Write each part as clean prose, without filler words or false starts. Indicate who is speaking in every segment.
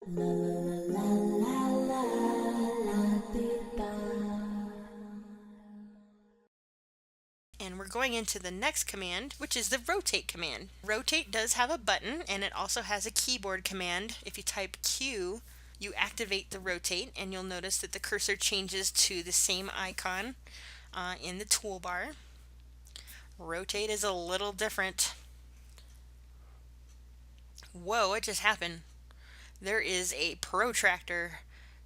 Speaker 1: La la la la la la
Speaker 2: And we're going into the next command, which is the rotate command. Rotate does have a button, and it also has a keyboard command. If you type Q, you activate the rotate, and you'll notice that the cursor changes to the same icon in the toolbar. Rotate is a little different. Whoa, what just happened? There is a protractor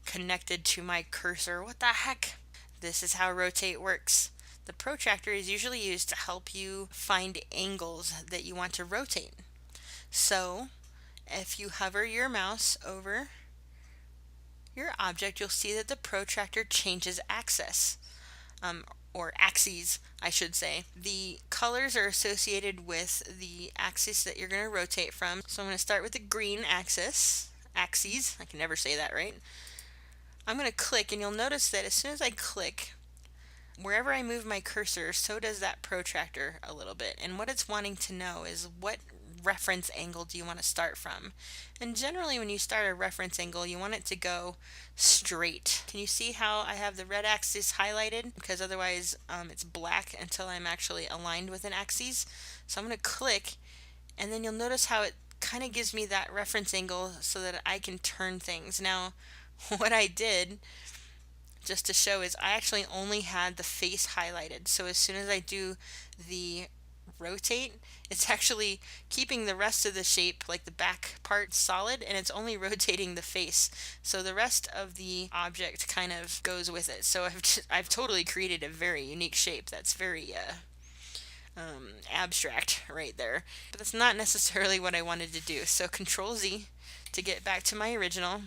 Speaker 2: connected to my cursor. What the heck? This is how rotate works. The protractor is usually used to help you find angles that you want to rotate. So, if you hover your mouse over your object, you'll see that the protractor changes axis, or axes, I should say. The colors are associated with the axis that you're going to rotate from. So I'm going to start with the green axis. Axes, I can never say that right. I'm going to click, and you'll notice that as soon as I click, wherever I move my cursor, so does that protractor a little bit. And what it's wanting to know is what reference angle do you want to start from? And generally when you start a reference angle, you want it to go straight. Can you see how I have the red axis highlighted? Because otherwise it's black until I'm actually aligned with an axis. So I'm going to click, and then you'll notice how it kind of gives me that reference angle so that I can turn things. Now, what I did just to show is I actually only had the face highlighted. So as soon as I do the rotate, it's actually keeping the rest of the shape, like the back part, solid, and it's only rotating the face. So the rest of the object kind of goes with it. So I've totally created a very unique shape that's very abstract right there. But that's not necessarily what I wanted to do. So Control Z to get back to my original.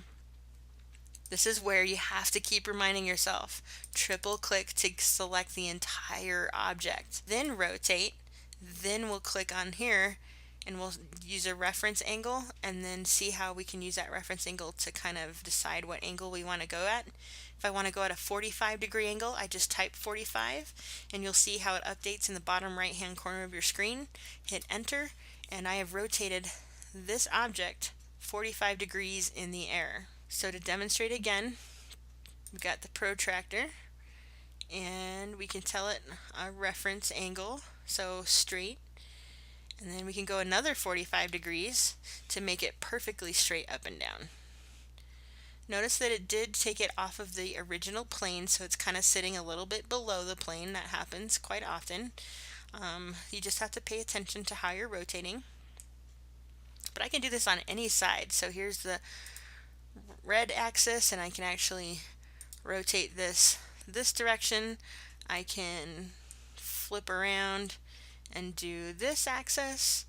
Speaker 2: This is where you have to keep reminding yourself. Triple click to select the entire object. Then rotate. Then we'll click on here and we'll use a reference angle, and then see how we can use that reference angle to kind of decide what angle we want to go at. If I want to go at a 45-degree angle, I just type 45, and you'll see how it updates in the bottom right hand corner of your screen. Hit enter, and I have rotated this object 45 degrees in the air. So to demonstrate again, we've got the protractor, and we can tell it a reference angle, so straight, and then we can go another 45 degrees to make it perfectly straight up and down. Notice that it did take it off of the original plane, so it's kind of sitting a little bit below the plane. That happens quite often. You just have to pay attention to how you're rotating. But I can do this on any side. So here's the red axis, and I can actually rotate this direction. I can flip around and do this axis,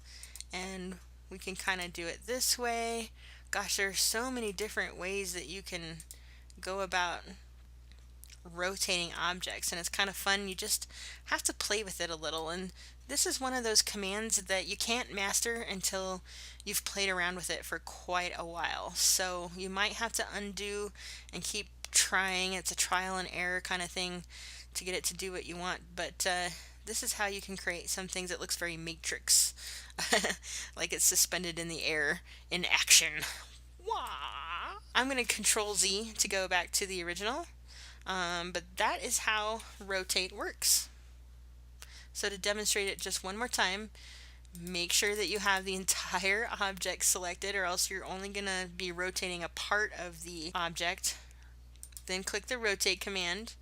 Speaker 2: and we can kind of do it this way. Gosh, there's so many different ways that you can go about rotating objects, and it's kind of fun. You just have to play with it a little, and this is one of those commands that you can't master until you've played around with it for quite a while. So you might have to undo and keep trying. It's a trial and error kind of thing to get it to do what you want, but this is how you can create some things that looks very Matrix, like it's suspended in the air in action. Wah! I'm going to Control Z to go back to the original. But that is how rotate works. So to demonstrate it just one more time, make sure that you have the entire object selected, or else you're only going to be rotating a part of the object. Then click the rotate command.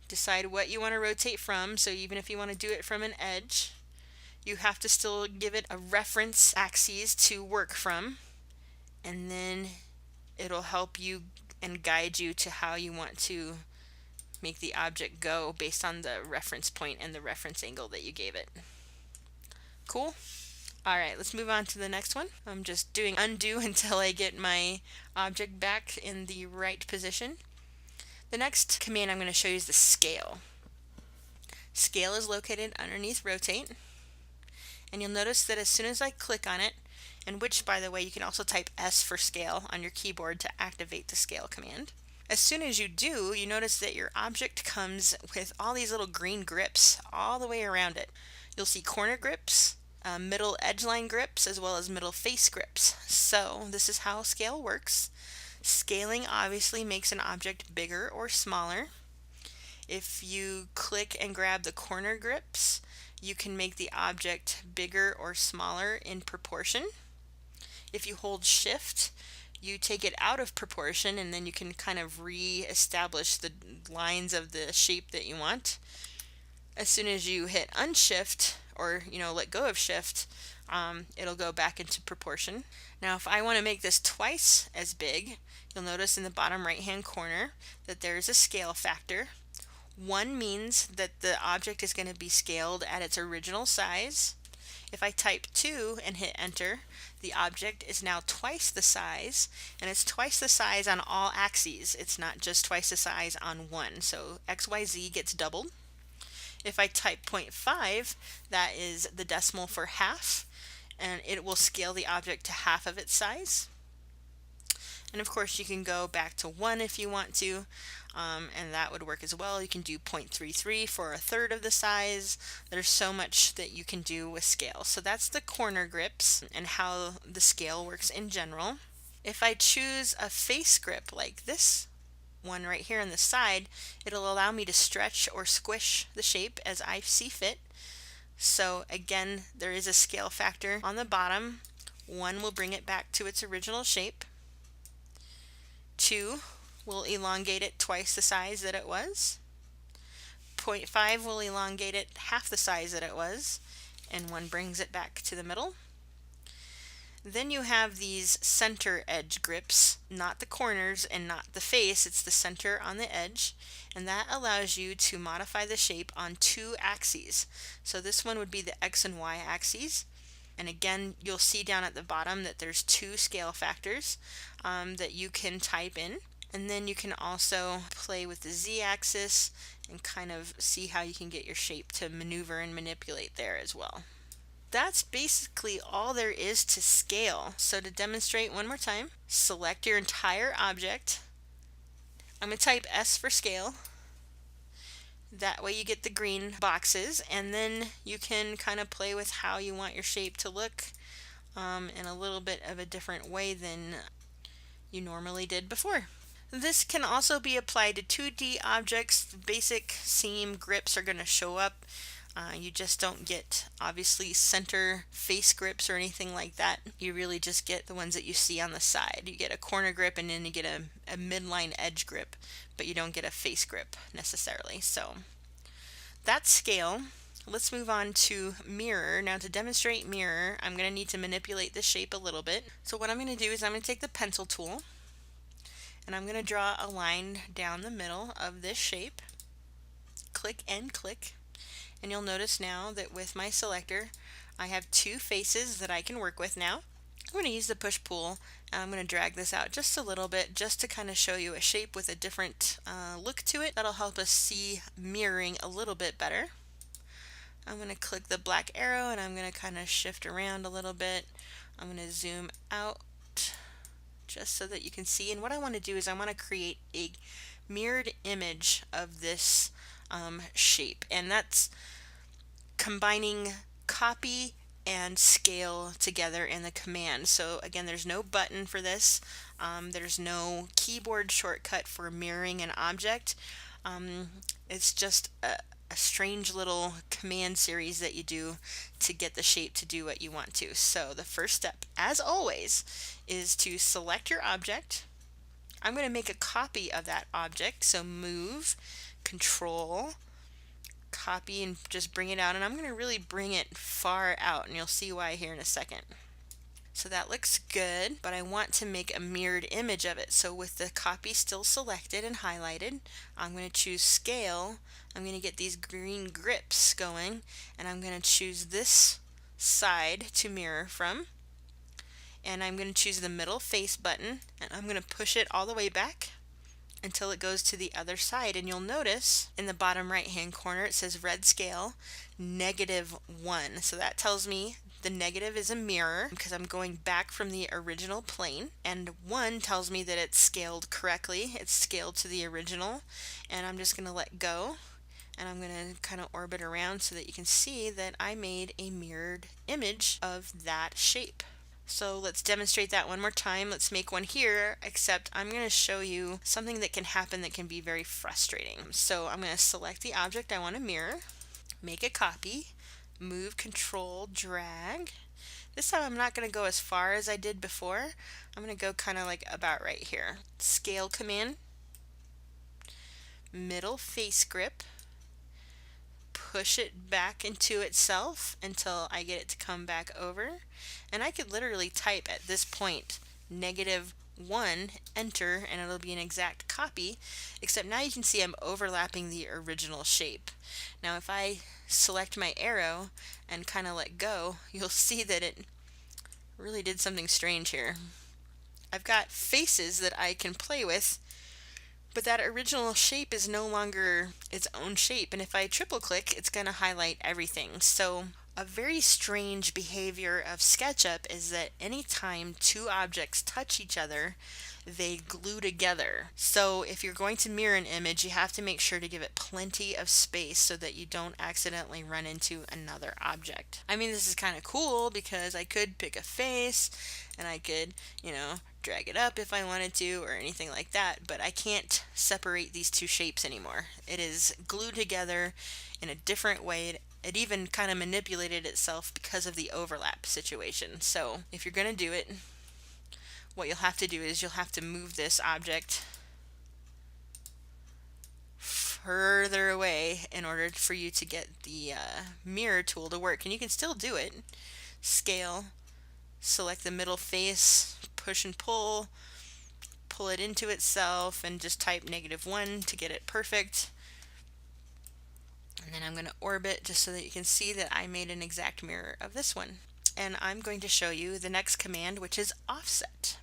Speaker 2: Decide what you want to rotate from, so even if you want to do it from an edge, you have to still give it a reference axis to work from, and then it'll help you and guide you to how you want to make the object go based on the reference point and the reference angle that you gave it. Cool? Alright, let's move on to the next one. I'm just doing undo until I get my object back in the right position. The next command I'm going to show you is the scale. Scale is located underneath rotate, and you'll notice that as soon as I click on it, and which, by the way, you can also type S for scale on your keyboard to activate the scale command. As soon as you do, you notice that your object comes with all these little green grips all the way around it. You'll see corner grips, middle edge line grips as well as middle face grips. So this is how scale works. Scaling obviously makes an object bigger or smaller. If you click and grab the corner grips, you can make the object bigger or smaller in proportion. If you hold shift, you take it out of proportion and then you can kind of re-establish the lines of the shape that you want. As soon as you hit unshift or let go of shift, it'll go back into proportion. Now if I want to make this twice as big, you'll notice in the bottom right hand corner that there's a scale factor. 1 means that the object is going to be scaled at its original size. If I type 2 and hit enter, the object is now twice the size, and it's twice the size on all axes. It's not just twice the size on one. So XYZ gets doubled. If I type 0.5, that is the decimal for half, and it will scale the object to half of its size. And of course you can go back to 1 if you want to, and that would work as well. You can do 0.33 for a third of the size. There's so much that you can do with scale. So that's the corner grips and how the scale works in general. If I choose a face grip like this one right here on the side, it'll allow me to stretch or squish the shape as I see fit. So again, there is a scale factor on the bottom. 1 will bring it back to its original shape. 2 will elongate it twice the size that it was. 0.5 will elongate it half the size that it was, and 1 brings it back to the middle. Then you have these center edge grips, not the corners and not the face, it's the center on the edge, and that allows you to modify the shape on 2 axes. So this one would be the X and Y axes. And again, you'll see down at the bottom that there's 2 scale factors that you can type in. And then you can also play with the Z-axis and kind of see how you can get your shape to maneuver and manipulate there as well. That's basically all there is to scale. So to demonstrate one more time, select your entire object. I'm going to type S for scale. That way you get the green boxes, and then you can kind of play with how you want your shape to look in a little bit of a different way than you normally did before. This can also be applied to 2D objects. The basic seam grips are going to show up. You just don't get obviously center face grips or anything like that. You really just get the ones that you see on the side. You get a corner grip and then you get a midline edge grip, but you don't get a face grip necessarily. So that's scale. Let's move on to mirror. Now to demonstrate mirror, I'm going to need to manipulate the shape a little bit. So what I'm going to do is I'm going to take the pencil tool and I'm going to draw a line down the middle of this shape. Click and click. And you'll notice now that with my selector, I have 2 faces that I can work with now. I'm going to use the push-pull, and I'm going to drag this out just a little bit just to kind of show you a shape with a different look to it. That'll help us see mirroring a little bit better. I'm going to click the black arrow, and I'm going to kind of shift around a little bit. I'm going to zoom out just so that you can see. And what I want to do is I want to create a mirrored image of this shape, and that's combining copy and scale together in the command. So again, there's no button for this. There's no keyboard shortcut for mirroring an object. It's just a strange little command series that you do to get the shape to do what you want to. So the first step, as always, is to select your object. I'm going to make a copy of that object, so move, control, copy, and just bring it out, and I'm going to really bring it far out, and you'll see why here in a second. So that looks good, but I want to make a mirrored image of it. So with the copy still selected and highlighted, I'm going to choose scale. I'm going to get these green grips going, and I'm going to choose this side to mirror from, and I'm going to choose the middle face button, and I'm going to push it all the way back until it goes to the other side. And you'll notice in the bottom right hand corner it says red scale -1. So that tells me the negative is a mirror because I'm going back from the original plane, and 1 tells me that it's scaled correctly. It's scaled to the original, and I'm just going to let go, And I'm going to kind of orbit around so that you can see that I made a mirrored image of that shape. So let's demonstrate that one more time. Let's make one here, except I'm going to show you something that can happen that can be very frustrating. So I'm going to select the object I want to mirror, make a copy, move, control, drag. This time I'm not going to go as far as I did before. I'm going to go kind of like about right here. Scale command, middle face grip, push it back into itself until I get it to come back over. And I could literally type at this point -1, enter, and it'll be an exact copy, except now you can see I'm overlapping the original shape. Now if I select my arrow and kind of let go, you'll see that it really did something strange here. I've got faces that I can play with, but that original shape is no longer its own shape, and if I triple click, it's going to highlight everything. So a very strange behavior of SketchUp is that anytime two objects touch each other, they glue together. So if you're going to mirror an image, you have to make sure to give it plenty of space so that you don't accidentally run into another object. I mean, this is kind of cool because I could pick a face and I could, drag it up if I wanted to or anything like that, but I can't separate these two shapes anymore. It is glued together in a different way. It even kind of manipulated itself because of the overlap situation. So if you're going to do it, what you'll have to do is you'll have to move this object further away in order for you to get the mirror tool to work. And you can still do it. Scale, select the middle face, push and pull it into itself, and just type -1 to get it perfect. And then I'm going to orbit just so that you can see that I made an exact mirror of this one. And I'm going to show you the next command, which is offset.